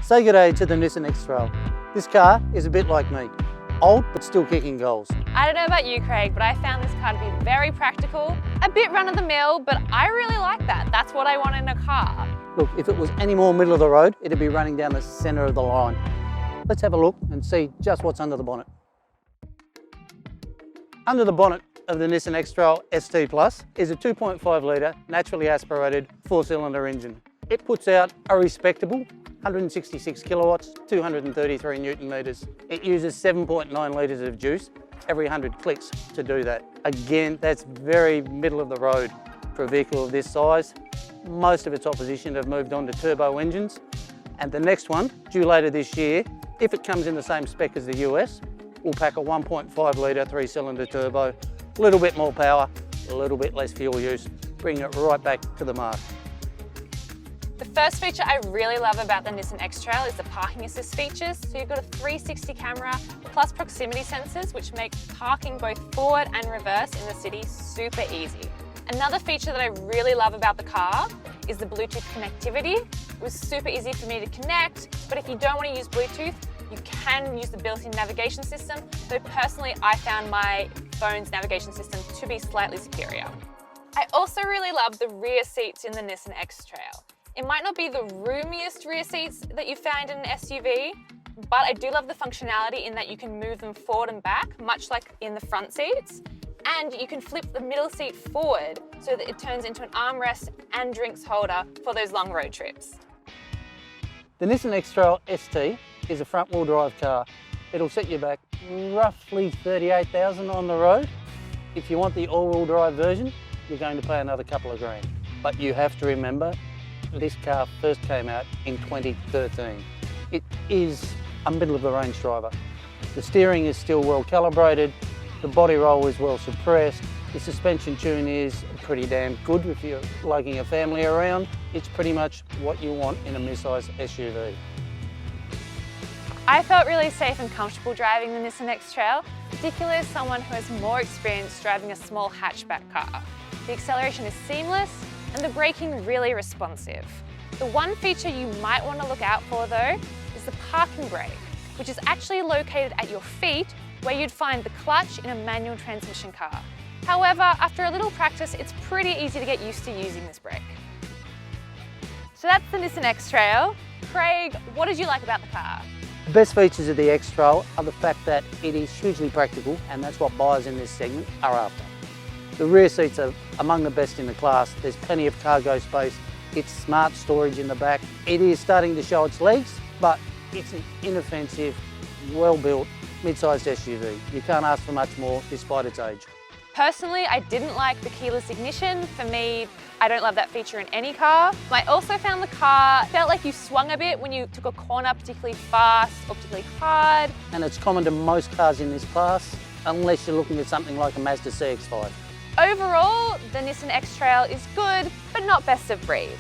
Say good day to the Nissan X-Trail. This car is a bit like me, old but still kicking goals. I don't know about you, Craig, but I found this car to be very practical, a bit run-of-the-mill, but I really like that. That's what I want in a car. Look, if it was any more middle of the road, it'd be running down the centre of the line. Let's have a look and see just what's under the bonnet. Under the bonnet of the Nissan X-Trail ST Plus is a 2.5 litre naturally aspirated 4-cylinder engine. It puts out a respectable 166 kilowatts, 233 newton metres. It uses 7.9 litres of juice every 100 clicks to do that. Again, that's very middle of the road for a vehicle of this size. Most of its opposition have moved on to turbo engines, and the next one, due later this year, if it comes in the same spec as the US, will pack a 1.5 litre 3-cylinder turbo, a little bit more power, a little bit less fuel use, bring it right back to the mark. The first feature I really love about the Nissan X-Trail is the parking assist features. So you've got a 360 camera plus proximity sensors, which make parking both forward and reverse in the city super easy. Another feature that I really love about the car is the Bluetooth connectivity. It was super easy for me to connect, but if you don't want to use Bluetooth, you can use the built-in navigation system. Though personally, I found my phone's navigation system to be slightly superior. I also really love the rear seats in the Nissan X-Trail. It might not be the roomiest rear seats that you find in an SUV, but I do love the functionality in that you can move them forward and back, much like in the front seats. And you can flip the middle seat forward so that it turns into an armrest and drinks holder for those long road trips. The Nissan X-Trail ST is a front-wheel drive car. It'll set you back roughly 38,000 on the road. If you want the all-wheel drive version, you're going to pay another couple of grand. But you have to remember, this car first came out in 2013. It is a middle-of-the-range driver. The steering is still well calibrated, the body roll is well suppressed, the suspension tune is pretty damn good if you're lugging a family around. It's pretty much what you want in a mid-size SUV. I felt really safe and comfortable driving the Nissan X-Trail, particularly as someone who has more experience driving a small hatchback car. The acceleration is seamless and the braking really responsive. The one feature you might want to look out for though is the parking brake, which is actually located at your feet where you'd find the clutch in a manual transmission car. However, after a little practice, it's pretty easy to get used to using this brake. So that's the Nissan X-Trail. Craig, what did you like about the car? The best features of the X-Trail are the fact that it is hugely practical, and that's what buyers in this segment are after. The rear seats are among the best in the class. There's plenty of cargo space. It's smart storage in the back. It is starting to show its legs, but it's an inoffensive, well-built, mid-sized SUV. You can't ask for much more despite its age. Personally, I didn't like the keyless ignition. For me, I don't love that feature in any car. I also found the car felt like you swung a bit when you took a corner particularly fast or particularly hard. And it's common to most cars in this class, unless you're looking at something like a Mazda CX-5. Overall, the Nissan X-Trail is good, but not best of breed.